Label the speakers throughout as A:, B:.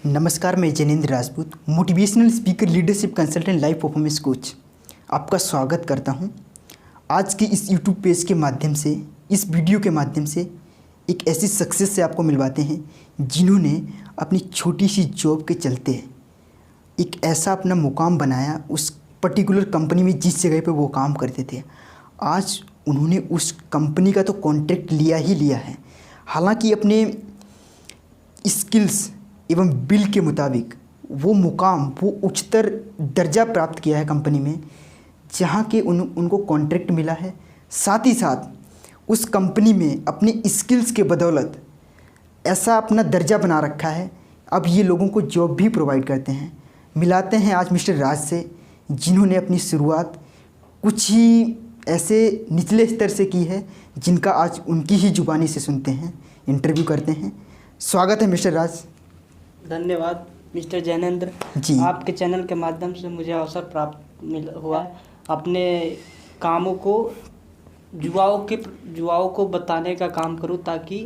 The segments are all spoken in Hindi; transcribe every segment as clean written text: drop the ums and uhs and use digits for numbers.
A: नमस्कार, मैं Jainendra Rajput, motivational speaker, leadership consultant, life performance coach. आपका स्वागत करता हूं। आज के इस यूट्यूब पेज के माध्यम से, इस वीडियो के माध्यम से एक ऐसी सक्सेस से आपको मिलवाते हैं जिन्होंने अपनी छोटी सी जॉब के चलते एक ऐसा अपना मुकाम बनाया उस पर्टिकुलर कंपनी में जिस जगह पे वो काम करते थे। आज उन्होंने उस कंपनी का तो कॉन्ट्रैक्ट लिया ही लिया है। हालांकि अपने स्किल्स एवं बिल के मुताबिक वो मुकाम, वो उच्चतर दर्जा प्राप्त किया है कंपनी में, जहाँ के उनको कॉन्ट्रैक्ट मिला है। साथ ही साथ उस कंपनी में अपने स्किल्स के बदौलत ऐसा अपना दर्जा बना रखा है, अब ये लोगों को जॉब भी प्रोवाइड करते हैं। मिलाते हैं आज मिस्टर राज से, जिन्होंने अपनी शुरुआत कुछ ही ऐसे निचले स्तर से की है, जिनका आज उनकी ही जुबानी से सुनते हैं, इंटरव्यू करते हैं। स्वागत है मिस्टर राज।
B: धन्यवाद मिस्टर जैनेंद्र
A: जी।
B: आपके चैनल के माध्यम से मुझे अवसर प्राप्त हुआ अपने कामों को युवाओं को बताने का काम करूं, ताकि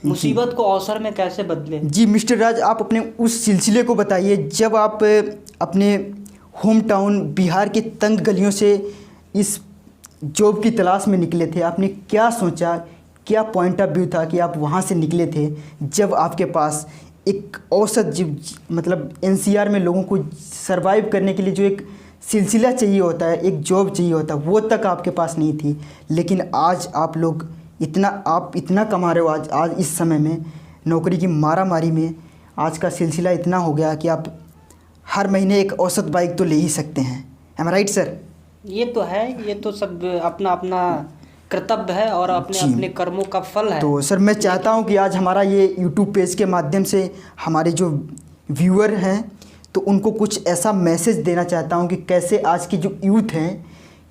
B: मुसीबत को अवसर में कैसे बदले।
A: जी मिस्टर राज, आप अपने उस सिलसिले को बताइए जब आप अपने होम टाउन बिहार के तंग गलियों से इस जॉब की तलाश में निकले थे। आपने क्या सोचा, क्या पॉइंट ऑफ व्यू था कि आप वहाँ से निकले थे, जब आपके पास एक औसत मतलब एनसीआर में लोगों को सरवाइव करने के लिए जो एक सिलसिला चाहिए होता है, एक जॉब चाहिए होता है, वो तक आपके पास नहीं थी। लेकिन आज आप लोग इतना कमा रहे हो। आज इस समय में नौकरी की मारामारी में आज का सिलसिला इतना हो गया कि आप हर महीने एक औसत बाइक तो ले ही सकते हैं। एम आई राइट सर?
B: ये तो है, ये तो सब अपना अपना कर्तव्य है और अपने अपने कर्मों का फल है।
A: तो सर, मैं चाहता हूं कि आज हमारा ये यूट्यूब पेज के माध्यम से हमारे जो व्यूअर हैं तो उनको कुछ ऐसा मैसेज देना चाहता हूं कि कैसे आज की जो यूथ हैं,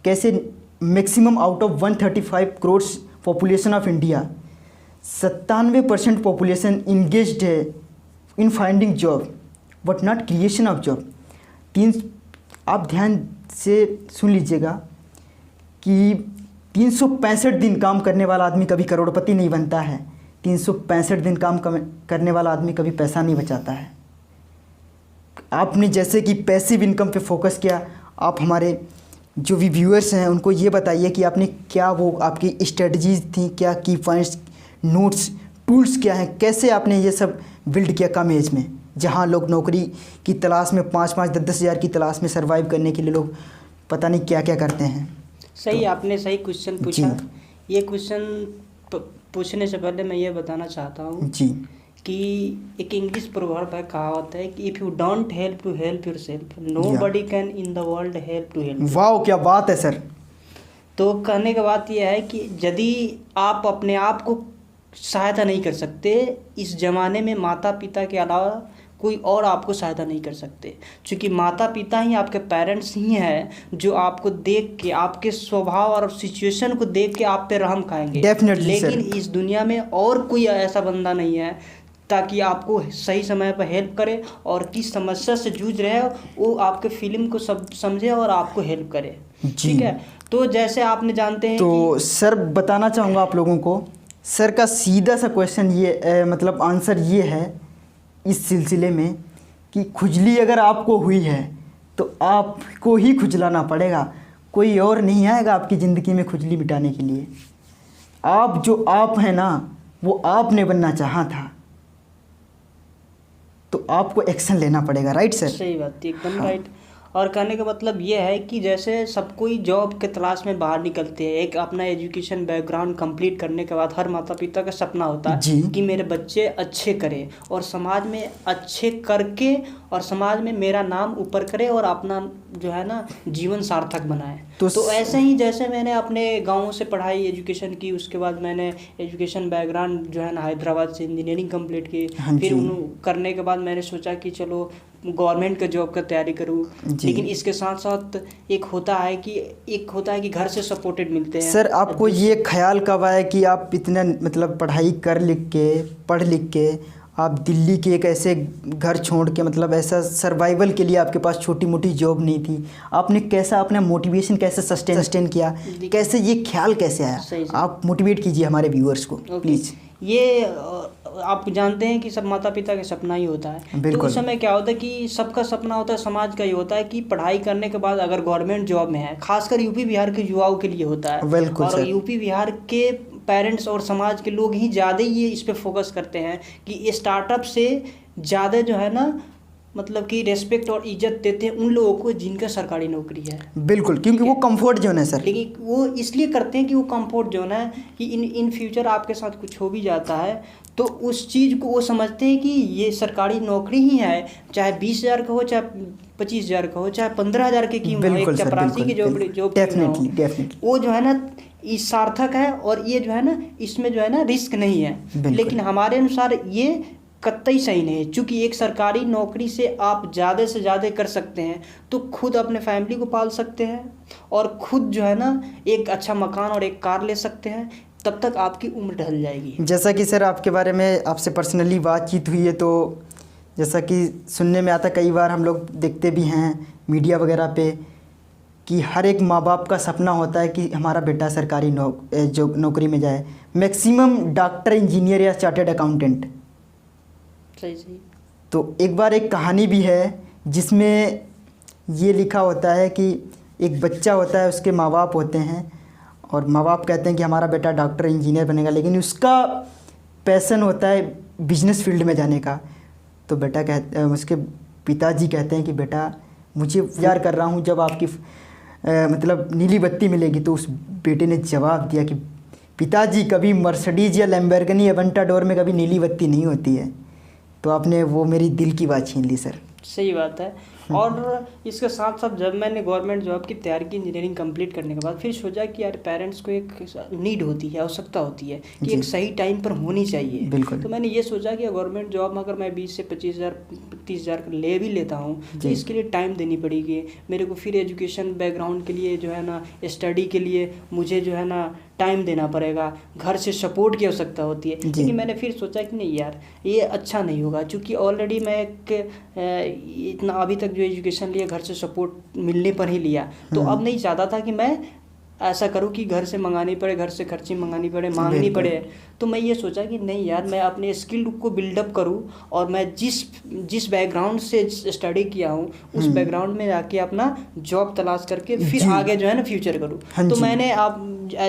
A: कैसे maximum out of 135 crore population of India 97% population engaged है in finding job but not creation of job. आप ध्यान से सुन लीजिएगा कि 365 दिन काम करने वाला आदमी कभी करोड़पति नहीं बनता है। 365 दिन काम करने वाला आदमी कभी पैसा नहीं बचाता है। आपने जैसे कि पैसिव इनकम पे फोकस किया, आप हमारे जो भी व्यूअर्स हैं उनको ये बताइए कि आपने क्या, वो आपकी स्ट्रेटजीज थी क्या, की पॉइंट्स, नोट्स, टूल्स क्या हैं, कैसे आपने ये सब बिल्ड किया कम एज में, जहाँ लोग नौकरी की तलाश में 5-5, 10-10 हज़ार की तलाश में सर्वाइव करने के लिए लोग पता नहीं क्या क्या करते हैं।
B: सही, आपने सही क्वेश्चन पूछा। ये क्वेश्चन पूछने से पहले मैं ये बताना चाहता हूँ
A: जी
B: कि एक इंग्लिश प्रोवर्ब है, कहावत है कि if you don't help to help yourself, nobody can in the world help to help.
A: वाह, क्या बात है सर।
B: तो कहने की बात यह है कि यदि आप अपने आप को सहायता नहीं कर सकते, इस ज़माने में माता पिता के अलावा कोई और आपको सहायता नहीं कर सकते, क्योंकि माता पिता ही आपके पेरेंट्स ही हैं जो आपको देख के, आपके स्वभाव और सिचुएशन को देख के आप पे रहम खाएंगे।
A: डेफिनेटली।
B: लेकिन इस दुनिया में और कोई ऐसा बंदा नहीं है ताकि आपको सही समय पर हेल्प करे, और किस समस्या से जूझ रहे हो वो आपके फीलिंग को सब समझे और आपको हेल्प करे। ठीक है, तो जैसे आपने जानते हैं
A: तो सर बताना चाहूँगा आप लोगों को, सर का सीधा सा क्वेश्चन ये मतलब आंसर ये है इस सिलसिले में कि खुजली अगर आपको हुई है तो आपको ही खुजलाना पड़ेगा, कोई और नहीं आएगा आपकी ज़िंदगी में खुजली मिटाने के लिए। आप जो आप हैं ना, वो आपने बनना चाहा था, तो आपको एक्शन लेना पड़ेगा। Right sir?
B: सही बात, एकदम राइट। और कहने का मतलब ये है कि जैसे सब कोई जॉब के तलाश में बाहर निकलते हैं, एक अपना एजुकेशन बैकग्राउंड कंप्लीट करने के बाद हर माता पिता का सपना होता है कि मेरे बच्चे अच्छे करें और समाज में अच्छे करके और समाज में मेरा नाम ऊपर करे और अपना जो है ना जीवन सार्थक बनाए। तो ऐसे ही जैसे मैंने अपने गाँव से पढ़ाई एजुकेशन की, उसके बाद मैंने एजुकेशन बैकग्राउंड जो है ना हैदराबाद से इंजीनियरिंग कंप्लीट की। फिर करने के बाद मैंने सोचा कि चलो गवर्नमेंट का जॉब का तैयारी करूँ, लेकिन इसके साथ साथ एक होता है कि घर से सपोर्टेड मिलते हैं।
A: सर आपको ये ख्याल कब आया कि आप इतना मतलब पढ़ लिख के आप दिल्ली के एक ऐसे घर छोड़ के, मतलब ऐसा सर्वाइवल के लिए आपके पास छोटी मोटी जॉब नहीं थी, आपने कैसा अपना मोटिवेशन कैसे सस्टेन किया, कैसे ये ख्याल कैसे आया? आप मोटिवेट कीजिए हमारे व्यूअर्स को प्लीज़।
B: ये आप जानते हैं कि सब माता पिता का सपना ही होता है। तो उस समय क्या होता है कि सबका सपना होता है, समाज का ही होता है कि पढ़ाई करने के बाद अगर गवर्नमेंट जॉब में है, खासकर यूपी बिहार के युवाओं के लिए होता है। और यूपी बिहार के पेरेंट्स और समाज के लोग ही ज़्यादा ये इस पे फोकस करते हैं कि स्टार्टअप से ज़्यादा जो है ना मतलब कि रेस्पेक्ट और इज्जत देते हैं उन लोगों को जिनका सरकारी नौकरी है।
A: बिल्कुल, क्योंकि वो कंफर्ट जोन है सर।
B: लेकिन वो इसलिए करते हैं कि वो कंफर्ट जोन है कि इन फ्यूचर आपके साथ कुछ हो भी जाता है तो उस चीज़ को वो समझते हैं कि ये सरकारी नौकरी ही है, चाहे 20,000 का हो, चाहे 25,000 का हो, चाहे 15,000 की क्यों हो, एक चपरासी की जॉब
A: डेफिनेटली
B: वो जो है ना इस सार्थक है और ये जो है ना इसमें जो है ना रिस्क नहीं है। लेकिन हमारे अनुसार ये कतई सही नहीं है, चूँकि एक सरकारी नौकरी से आप ज़्यादा से ज़्यादा कर सकते हैं तो खुद अपने फैमिली को पाल सकते हैं और खुद जो है ना एक अच्छा मकान और एक कार ले सकते हैं, तब तक आपकी उम्र ढल जाएगी।
A: जैसा कि सर आपके बारे में आपसे पर्सनली बातचीत हुई है तो जैसा कि सुनने में आता कई बार हम लोग देखते भी हैं मीडिया वगैरह पे कि हर एक माँ बाप का सपना होता है कि हमारा बेटा सरकारी नौकरी में जाए, मैक्सिमम डॉक्टर, इंजीनियर या चार्टर्ड अकाउंटेंट।
B: सही।
A: तो एक बार एक कहानी भी है जिसमें ये लिखा होता है कि एक बच्चा होता है, उसके माँ बाप होते हैं और माँ बाप कहते हैं कि हमारा बेटा डॉक्टर इंजीनियर बनेगा, लेकिन उसका पैशन होता है बिजनेस फील्ड में जाने का। तो बेटा उसके पिताजी कहते हैं कि बेटा मुझे इंतजार कर रहा हूँ जब आपकी मतलब नीली बत्ती मिलेगी। तो उस बेटे ने जवाब दिया कि पिताजी कभी मर्सिडीज या लैम्बोर्गिनी एवेंटाडोर में कभी नीली बत्ती नहीं होती है। तो आपने वो मेरी दिल की बात छीन ली सर।
B: सही बात है। और इसके साथ साथ जब मैंने गवर्नमेंट जॉब की तैयारी की इंजीनियरिंग कंप्लीट करने के बाद फिर सोचा कि यार पेरेंट्स को एक नीड होती है, आवश्यकता होती है कि एक सही टाइम पर होनी चाहिए।
A: बिल्कुल।
B: तो मैंने ये सोचा कि गवर्नमेंट जॉब में अगर मैं 20 से 25,000 30,000 ले भी लेता हूँ तो इसके लिए टाइम देनी पड़ेगी मेरे को, फिर एजुकेशन बैकग्राउंड के लिए जो है ना, स्टडी के लिए मुझे जो है ना टाइम देना पड़ेगा, घर से सपोर्ट की आवश्यकता होती है। लेकिन मैंने फिर सोचा कि नहीं यार ये अच्छा नहीं होगा, क्योंकि ऑलरेडी मैं एक इतना अभी तक जो एजुकेशन लिया घर से सपोर्ट मिलने पर ही लिया, तो अब नहीं चाहता था कि मैं ऐसा करूं कि घर से मंगानी पड़े, घर से खर्ची मंगानी पड़े, मांगनी पड़े। तो मैं ये सोचा कि नहीं यार मैं अपने स्किल को बिल्डअप करूं और मैं जिस बैकग्राउंड से स्टडी किया हूं उस बैकग्राउंड में जाके अपना जॉब तलाश करके फिर आगे जो है ना फ्यूचर करूं। तो मैंने आप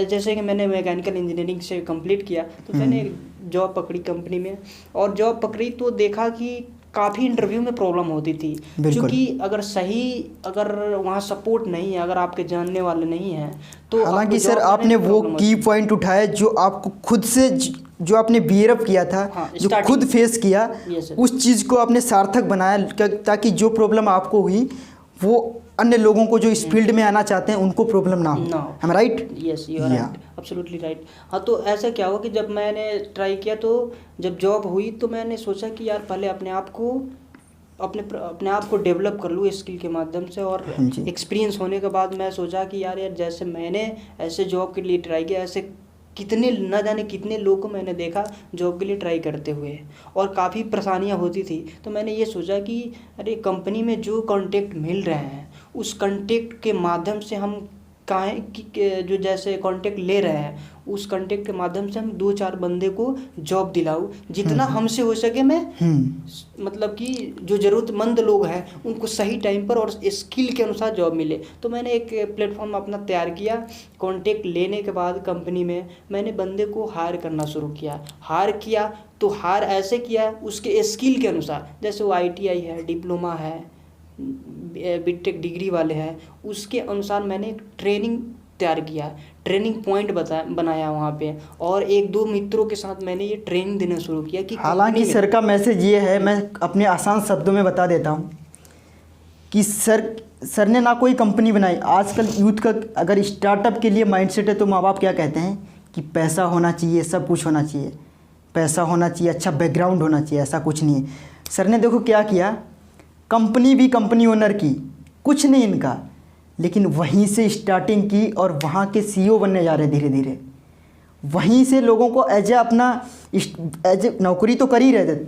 B: जैसे कि मैंने मैकेनिकल इंजीनियरिंग से कंप्लीट किया तो मैंने जॉब पकड़ी कंपनी में, और जॉब पकड़ी तो देखा कि काफ़ी इंटरव्यू में प्रॉब्लम होती थी, क्योंकि अगर वहाँ सपोर्ट नहीं है, अगर आपके जानने वाले नहीं हैं तो
A: हालांकि सर आपने वो की पॉइंट उठाया जो आपको खुद से जो आपने बीएरएफ किया था, जो खुद फेस किया, उस चीज़ को आपने सार्थक बनाया ताकि जो प्रॉब्लम आपको हुई वो अन्य लोगों को जो इस फील्ड में आना चाहते हैं उनको प्रॉब्लम ना हो। हम right?
B: Yes, you are right, absolutely right. हाँ, तो ऐसा क्या हुआ कि जब मैंने ट्राई किया तो जब जॉब हुई तो मैंने सोचा कि यार पहले अपने आप को डेवलप कर लूँ स्किल के माध्यम से, और एक्सपीरियंस होने के बाद मैं सोचा कि यार जैसे मैंने ऐसे जॉब के लिए ट्राई किया, ऐसे कितने न जाने कितने लोगों को मैंने देखा जॉब के लिए ट्राई करते हुए, और काफ़ी परेशानियां होती थी। तो मैंने ये सोचा कि अरे कंपनी में जो कॉन्टेक्ट मिल रहे हैं उस कॉन्टेक्ट के माध्यम से हम जो जैसे कॉन्टेक्ट ले रहे हैं उस कॉन्टेक्ट के माध्यम से हम 2-4 बंदे को जॉब दिलाऊं, जितना हमसे हो सके मैं मतलब कि जो ज़रूरतमंद लोग हैं उनको सही टाइम पर और स्किल के अनुसार जॉब मिले। तो मैंने एक प्लेटफॉर्म अपना तैयार किया। कॉन्टेक्ट लेने के बाद कंपनी में मैंने बंदे को हायर करना शुरू किया। तो हायर ऐसे किया उसके स्किल के अनुसार, जैसे वो ITI है, डिप्लोमा है, बीटेक डिग्री वाले हैं, उसके अनुसार मैंने एक ट्रेनिंग तैयार किया, ट्रेनिंग पॉइंट बनाया वहाँ पे, और 1-2 मित्रों के साथ मैंने ये ट्रेनिंग देना शुरू किया। कि
A: हालांकि सर का मैसेज ये है, मैं अपने आसान शब्दों में बता देता हूँ कि सर ने ना कोई कंपनी बनाई। आजकल यूथ का अगर स्टार्टअप के लिए माइंडसेट है तो माँ बाप क्या कहते हैं कि पैसा होना चाहिए, सब कुछ होना चाहिए, पैसा होना चाहिए, अच्छा बैकग्राउंड होना चाहिए। ऐसा कुछ नहीं है। सर ने देखो क्या किया, कंपनी भी कंपनी ओनर की, कुछ नहीं इनका, लेकिन वहीं से स्टार्टिंग की और वहाँ के CEO बनने जा रहे धीरे धीरे। वहीं से लोगों को एज ए नौकरी तो कर ही रहे थे,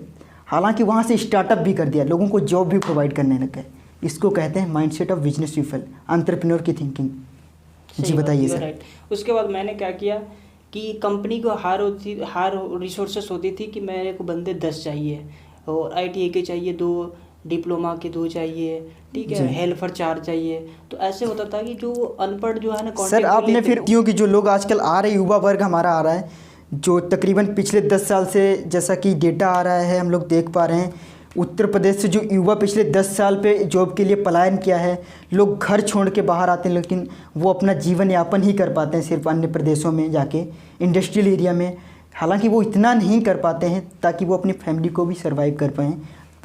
A: हालांकि वहाँ से स्टार्टअप भी कर दिया, लोगों को जॉब भी प्रोवाइड करने लग गए। इसको कहते हैं mindset of business people, entrepreneur की थिंकिंग। जी बताइए सर।
B: उसके बाद मैंने क्या किया कि कंपनी को हायर रिसोर्सेस होती थी कि मेरे को बंदे 10 चाहिए और ITI के चाहिए 2, डिप्लोमा के 2 चाहिए, ठीक है, हेल्पर 4 चाहिए। तो ऐसे होता था कि जो अनपढ़ जो है ना
A: सर आपने फिर क्योंकि जो लोग आजकल आ रहे युवा वर्ग हमारा आ रहा है जो तकरीबन पिछले 10 साल से जैसा कि डेटा आ रहा है हम लोग देख पा रहे हैं, उत्तर प्रदेश से जो युवा पिछले 10 साल पे जॉब के लिए पलायन किया है, लोग घर छोड़ के बाहर आते हैं लेकिन वो अपना जीवन यापन ही कर पाते हैं सिर्फ अन्य प्रदेशों में जाके इंडस्ट्रियल एरिया में। हालांकि वो इतना नहीं कर पाते हैं ताकि वो अपनी फैमिली को भी सर्वाइव कर पाएँ,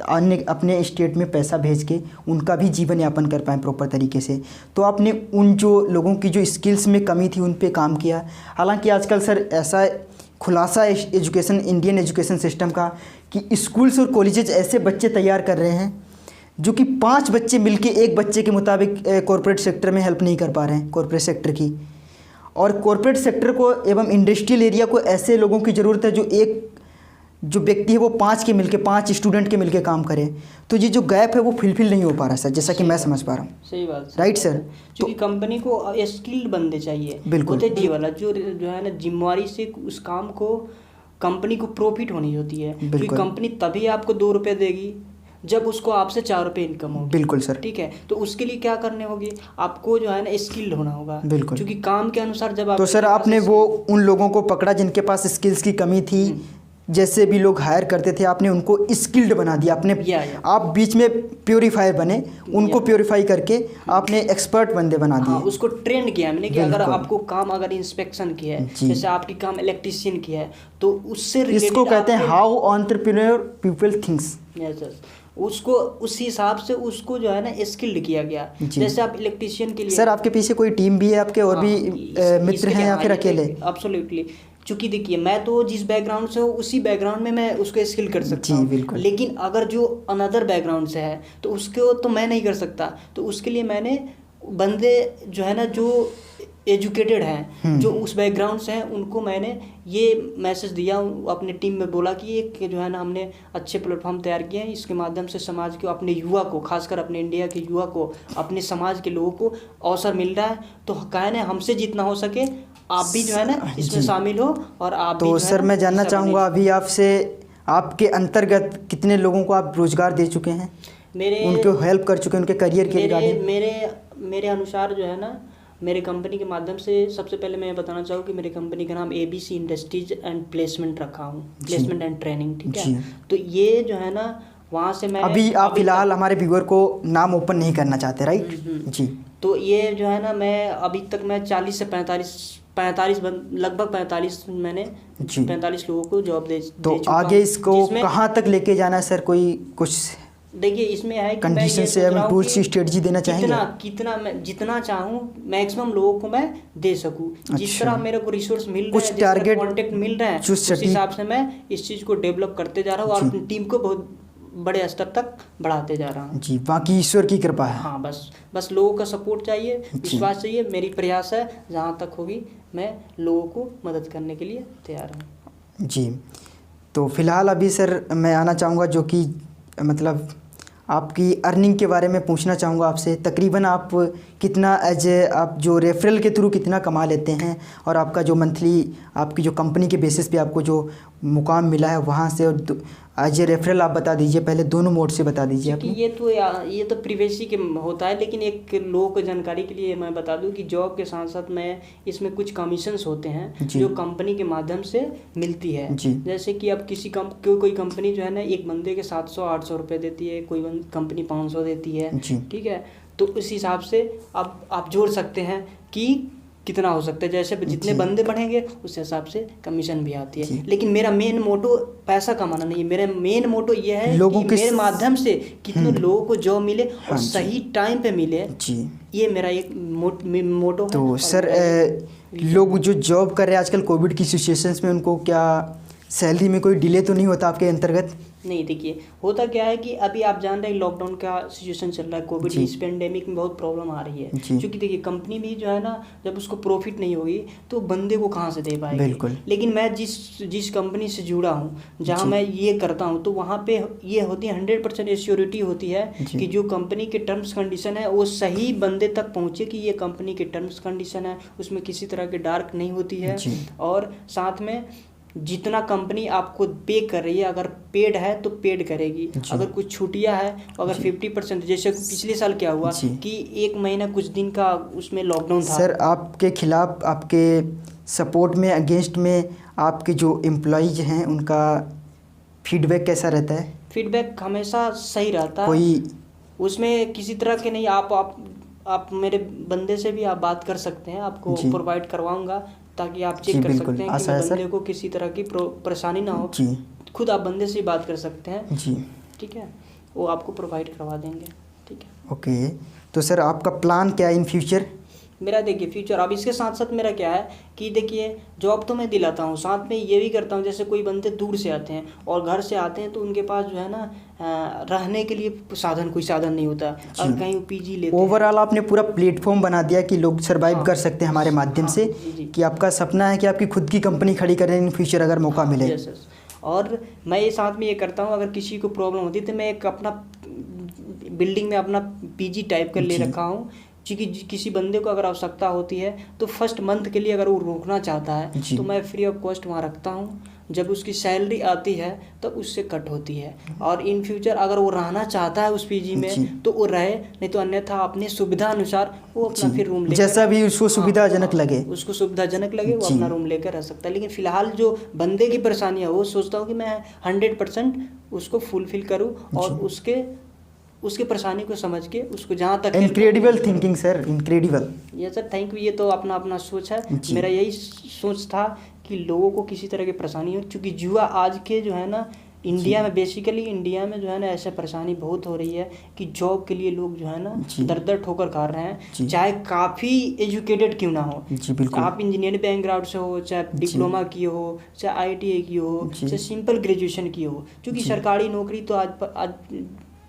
A: अन्य अपने स्टेट में पैसा भेज के उनका भी जीवन यापन कर पाएँ प्रॉपर तरीके से। तो आपने उन जो लोगों की जो स्किल्स में कमी थी उन पे काम किया। हालांकि आजकल सर ऐसा खुलासा एजुकेशन इंडियन एजुकेशन सिस्टम का कि स्कूल्स और कॉलेजेस ऐसे बच्चे तैयार कर रहे हैं जो कि 5 बच्चे मिलके एक बच्चे के मुताबिक कॉरपोरेट सेक्टर में हेल्प नहीं कर पा रहे हैं कॉरपोरेट सेक्टर की। और कॉरपोरेट सेक्टर को एवं इंडस्ट्रियल एरिया को ऐसे लोगों की ज़रूरत है जो व्यक्ति है वो 5 स्टूडेंट के मिलके काम करे। तो ये जो गैप है वो फिलफिल नहीं हो पा रहा सर, जैसा कि मैं समझ पा रहा हूँ।
B: सही बात,
A: राइट सर।
B: क्योंकि कंपनी को स्किल्ड बंदे चाहिए,
A: बिल्कुल
B: जी वाला जो है ना जिम्मेवारी से उस काम को कंपनी को प्रॉफिट होनी होती है। क्योंकि कंपनी तभी आपको 2 रुपये देगी जब उसको आपसे 4 रुपये इनकम होगी।
A: बिल्कुल सर,
B: ठीक है। तो उसके लिए क्या करने होगी, आपको जो है ना स्किल्ड होना होगा।
A: बिल्कुल,
B: क्योंकि काम के अनुसार जब आप
A: तो सर आपने वो उन लोगों को पकड़ा जिनके पास स्किल्स की कमी थी, जैसे भी लोग हायर करते थे आपने उनको स्किल्ड बना दिया आपने। आप बीच में प्योरीफायर बने, उनको प्योरीफाई करके आपने एक्सपर्ट बंदे बना दिए।
B: उसको ट्रेंड किया मैंने कि अगर आपको काम अगर इंस्पेक्शन किया है, जैसे आपकी काम इलेक्ट्रिशियन किया है, तो उससे
A: इसको कहते हैं हाउ एंटरप्रेन्योर पीपल थिंक्स।
B: उसको उस हिसाब से उसको जो है ना स्किल्ड किया गया। जैसे आप इलेक्ट्रिशियन के लिए
A: सर आपके पीछे कोई टीम भी है आपके और भी मित्र हैं या फिर अकेले?
B: एब्सोल्युटली। चूँकि देखिए मैं तो जिस बैकग्राउंड से हूँ उसी बैकग्राउंड में मैं उसको स्किल कर सकता हूँ, लेकिन अगर जो अनदर बैकग्राउंड से है तो उसको तो मैं नहीं कर सकता। तो उसके लिए मैंने बंदे जो है ना जो एजुकेटेड हैं, जो उस बैकग्राउंड से हैं, उनको मैंने ये मैसेज दिया, अपने टीम में बोला कि एक जो है ना हमने अच्छे प्लेटफॉर्म तैयार किए हैं, इसके माध्यम से समाज को, अपने युवा को, खासकर अपने इंडिया के युवा को, अपने समाज के लोगों को अवसर मिल रहा है। तो कहना है हमसे जितना हो सके आप भी जो है ना इसमें शामिल हो। और आप
A: तो सर मैं जानना चाहूँगा अभी आपसे, आपके अंतर्गत कितने लोगों को आप रोजगार दे चुके हैं, उनको हेल्प कर चुके हैं उनके करियर के रिगार्डिंग?
B: मेरे अनुसार जो है ना मेरे कंपनी के माध्यम से सबसे पहले मैं बताना चाहूँ कि मेरी कंपनी का नाम ABC इंडस्ट्रीज एंड प्लेसमेंट रखा हूँ, प्लेसमेंट एंड ट्रेनिंग। ठीक है। तो ये जो है ना वहाँ से मैं
A: अभी आप फिलहाल हमारे व्यूअर को नाम ओपन नहीं करना चाहते, राइट जी?
B: तो ये जो है ना मैं अभी तक मैं 40 से 45 लगभग 45 मैंने 45 लोगों को जॉब दे
A: तो
B: चुका
A: आगे इसको कहाँ तक लेके जाना है सर? कोई कुछ
B: देखिए इसमें है कि
A: कंडीशन से हम टूल्स की स्ट्रेटजी देना चाहेंगे?
B: कितना मैं जितना चाहूँ मैक्सिमम लोगों को मैं दे सकूँ। जिस तरह मेरे को रिसोर्स मिल रहा है,
A: कुछ टारगेट
B: कॉन्टेक्ट मिल रहा है, उस हिसाब से मैं इस चीज़ को डेवलप करते जा रहा हूँ और अपनी टीम को बहुत बड़े स्तर तक बढ़ाते जा रहा हूँ।
A: जी, बाकी ईश्वर की कृपा है।
B: हाँ, बस लोगों का सपोर्ट चाहिए, विश्वास चाहिए। मेरी प्रयास है जहाँ तक होगी मैं लोगों को मदद करने के लिए तैयार हूँ।
A: जी, तो फिलहाल अभी सर मैं आना चाहूँगा जो कि मतलब आपकी अर्निंग के बारे में पूछना चाहूँगा आपसे। तकरीबन आप कितना आप जो रेफरल के थ्रू कितना कमा लेते हैं, और आपका जो मंथली आपकी जो कंपनी के बेसिस पे आपको जो मुकाम मिला है वहाँ से, और एज ए रेफरल आप बता दीजिए, पहले दोनों मोड से बता दीजिए आप।
B: ये तो प्रिवेसी के होता है, लेकिन एक लोगों को जानकारी के लिए मैं बता दूं कि जॉब के साथ साथ मैं इसमें कुछ कमीशंस होते हैं जो कंपनी के माध्यम से मिलती है। जैसे कि अब कोई कंपनी जो है ना एक बंदे के 700-800 रुपये देती है, कोई कंपनी 500 देती है। ठीक है। तो उस हिसाब से अब आप जोड़ सकते हैं कि कितना हो सकता है। जैसे जितने बंदे बढ़ेंगे उस हिसाब से कमीशन भी आती है। लेकिन मेरा मेन मोटो पैसा कमाना नहीं है, मेरा मेन मोटो ये है कि मेरे माध्यम से कितने लोगों को जॉब मिले और सही टाइम पे मिले। ये मेरा एक मोटो है।
A: तो सर लोग जो जॉब कर रहे हैं आजकल कोविड की सिचुएशंस में, उनको क्या सैलरी में कोई डिले तो नहीं होता आपके अंतर्गत?
B: नहीं, देखिए होता क्या है कि अभी आप जान रहे हैं लॉकडाउन का सिचुएशन चल रहा है, कोविड इस पेंडेमिक में बहुत प्रॉब्लम आ रही है, क्योंकि देखिए कंपनी भी जो है ना, जब उसको प्रॉफिट नहीं होगी तो बंदे को कहाँ से दे पाएगी।
A: बिल्कुल।
B: लेकिन मैं जिस कंपनी से जुड़ा हूँ, जहाँ मैं ये करता हूँ, तो वहाँ पे ये होती है 100% एश्योरिटी होती है कि जो कंपनी के टर्म्स कंडीशन है वो सही बंदे तक पहुँचे, कि ये कंपनी के टर्म्स कंडीशन है, उसमें किसी तरह की डार्क नहीं होती है। और साथ में जितना कंपनी आपको पे कर रही है, अगर पेड है तो पेड करेगी, अगर कुछ छुट्टियां है, अगर 50%, जैसे पिछले साल क्या हुआ कि 1 महीना कुछ दिन का उसमें लॉकडाउन था।
A: सर आपके खिलाफ, आपके सपोर्ट में, अगेंस्ट में आपके जो एम्प्लॉयज हैं उनका फीडबैक कैसा रहता है?
B: फीडबैक हमेशा सही रहता है,
A: कोई
B: उसमें किसी तरह के नहीं। आप मेरे बंदे से भी आप बात कर सकते हैं, आपको प्रोवाइड करवाऊंगा ताकि आप चेक कर सकते हैं कि बंदे को किसी तरह की परेशानी ना हो। खुद आप बंदे से बात कर सकते हैं जी, ठीक है, वो आपको प्रोवाइड करवा देंगे, ठीक है।
A: ओके, तो सर आपका प्लान क्या है इन फ्यूचर?
B: मेरा देखिए फ्यूचर, अब इसके साथ साथ मेरा क्या है कि देखिए जॉब तो मैं दिलाता हूँ, साथ में ये भी करता हूँ, जैसे कोई बंदे दूर से आते हैं और घर से आते हैं तो उनके पास जो है ना रहने के लिए कोई साधन नहीं होता, और कहीं पीजी लेते हैं।
A: ओवरऑल आपने पूरा प्लेटफॉर्म बना दिया कि लोग सर्वाइव कर सकते हैं हमारे माध्यम से, कि आपका सपना है कि आपकी खुद की कंपनी खड़ी करें इन फ्यूचर अगर मौका मिले।
B: और मैं ये साथ में ये करता हूँ, अगर किसी को प्रॉब्लम होती है तो मैं एक अपना बिल्डिंग में अपना पीजी टाइप कर ले रखा हूँ, क्योंकि किसी बंदे को अगर आवश्यकता होती है तो फर्स्ट मंथ के लिए अगर वो रोकना चाहता है तो मैं फ्री ऑफ कॉस्ट वहाँ रखता हूँ। जब उसकी सैलरी आती है तो उससे कट होती है, और इन फ्यूचर अगर वो रहना चाहता है उस पीजी में तो वो रहे, नहीं तो अन्यथा अपने सुविधा अनुसार वो अपना फिर रूम
A: जैसा भी उसको सुविधाजनक लगे,
B: उसको सुविधाजनक लगे वो अपना रूम लेकर रह सकता है। लेकिन फिलहाल जो बंदे की परेशानी है वो सोचता हूँ कि मैं 100% उसको फुलफिल करूँ और उसके परेशानी को समझ के उसको जहाँ तक।
A: Incredible thinking sir, incredible.
B: ये सर थैंक यू, ये तो अपना अपना सोच है, मेरा यही सोच था कि लोगों को किसी तरह की परेशानी हो, क्योंकि जुआ आज के जो है ना इंडिया में, बेसिकली इंडिया में जो है ना ऐसे परेशानी बहुत हो रही है कि जॉब के लिए लोग जो है ना दर दर ठोकर खा रहे हैं, चाहे काफ़ी एजुकेटेड क्यों ना हो। आप इंजीनियरिंग बैकग्राउंड से हो, चाहे डिप्लोमा किए हो, चाहे ITI की हो, चाहे सिंपल ग्रेजुएशन की हो, क्योंकि सरकारी नौकरी तो आज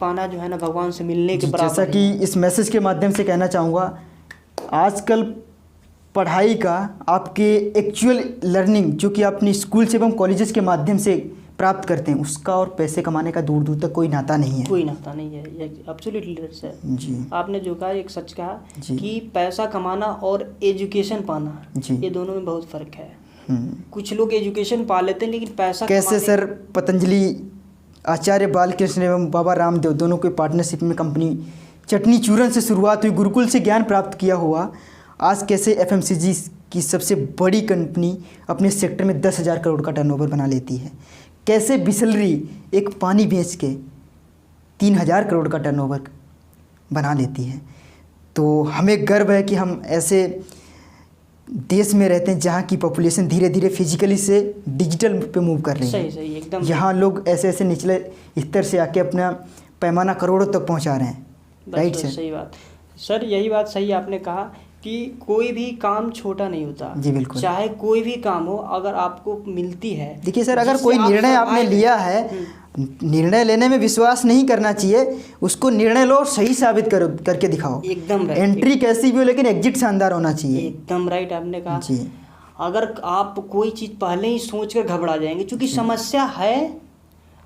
B: पाना जो है ना भगवान से मिलने के बराबर।
A: जैसा कि इस मैसेज के माध्यम से कहना चाहूँगा, आजकल पढ़ाई का, आपके एक्चुअल लर्निंग जो कि अपनी स्कूल से एवं कॉलेजेस के माध्यम से प्राप्त करते हैं, उसका और पैसे कमाने का दूर दूर तक कोई नाता नहीं है।
B: कोई नाता नहीं है, ये एब्सोल्युटली सर जी। आपने जो कहा एक सच कहा कि पैसा कमाना और एजुकेशन पाना, ये दोनों में बहुत फ़र्क है। कुछ लोग एजुकेशन पा लेते हैं लेकिन पैसा
A: कैसे सर? पतंजलि आचार्य बालकृष्ण एवं बाबा रामदेव दोनों के पार्टनरशिप में कंपनी चटनी चूरन से शुरुआत हुई, गुरुकुल से ज्ञान प्राप्त किया हुआ, आज कैसे FMCG की सबसे बड़ी कंपनी अपने सेक्टर में 10,000 करोड़ का टर्नओवर बना लेती है, कैसे बिसलरी एक पानी बेच के 3,000 करोड़ का टर्नओवर बना लेती है। तो हमें गर्व है कि हम ऐसे देश में रहते हैं जहाँ की पॉपुलेशन धीरे धीरे फिजिकली से डिजिटल पे मूव कर रही है।
B: सही एकदम।
A: यहाँ लोग ऐसे ऐसे निचले स्तर से आके अपना पैमाना करोड़ों तक पहुँचा रहे हैं। Right sir?
B: सही बात सर, यही बात सही आपने कहा कि कोई भी काम छोटा नहीं होता
A: जी, बिल्कुल।
B: चाहे कोई भी काम हो, अगर आपको मिलती है,
A: देखिए सर, अगर कोई निर्णय आपने लिया है, निर्णय लेने में विश्वास नहीं करना चाहिए, उसको निर्णय लो और सही साबित करो, करके दिखाओ।
B: एकदम राइट।
A: एंट्री कैसी भी हो लेकिन एग्जिट शानदार होना चाहिए।
B: एकदम राइट आपने कहा जी। अगर आप कोई चीज़ पहले ही सोच कर घबरा जाएंगे, क्योंकि समस्या है,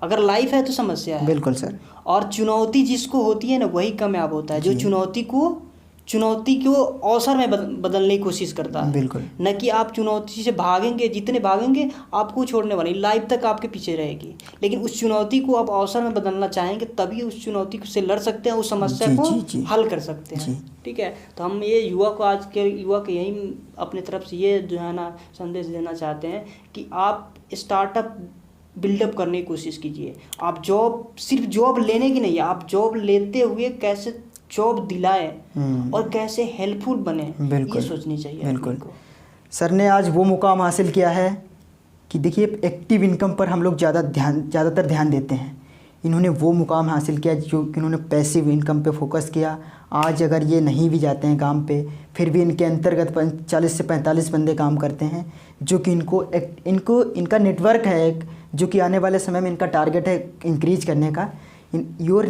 B: अगर लाइफ है तो समस्या है।
A: बिल्कुल सर।
B: और चुनौती जिसको होती है ना वही कामयाब होता है, जो चुनौती को अवसर में बदलने की कोशिश करता है।
A: बिल्कुल।
B: न कि आप चुनौती से भागेंगे, जितने भागेंगे आपको छोड़ने वाली, लाइफ तक आपके पीछे रहेगी। लेकिन उस चुनौती को आप अवसर में बदलना चाहेंगे तभी उस चुनौती से लड़ सकते हैं, उस समस्या को हल कर सकते हैं। ठीक है, तो हम ये आज के युवा को यही अपने तरफ से ये जो है ना संदेश देना चाहते हैं कि आप स्टार्टअप बिल्डअप करने की कोशिश कीजिए। आप सिर्फ जॉब लेने की नहीं, आप जॉब लेते हुए कैसे जॉब दिलाए और कैसे हेल्पफुल बने, ये सोचनी चाहिए।
A: बिल्कुल। सर ने आज वो मुकाम हासिल किया है कि देखिए एक्टिव इनकम पर हम लोग ज़्यादातर ध्यान देते हैं। इन्होंने वो मुकाम हासिल किया जो कि इन्होंने पैसिव इनकम पे फोकस किया। आज अगर ये नहीं भी जाते हैं काम पे, फिर भी इनके अंतर्गत 40 से 45 बंदे काम करते हैं, जो कि इनका नेटवर्क है एक, जो कि आने वाले समय में इनका टारगेट है इंक्रीज करने का। योर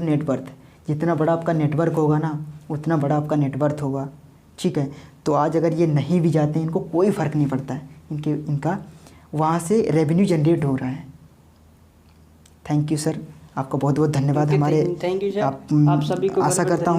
A: नेटवर्थ, जितना बड़ा आपका नेटवर्क होगा ना, उतना बड़ा आपका नेटवर्थ होगा। ठीक है, तो आज अगर ये नहीं भी जाते हैं, इनको कोई फ़र्क नहीं पड़ता है, इनका वहाँ से रेवेन्यू जनरेट हो रहा है। थैंक यू सर, आपका बहुत बहुत धन्यवाद। हमारे
B: थैंक यू सर, आप सभी को
A: आशा करता हूँ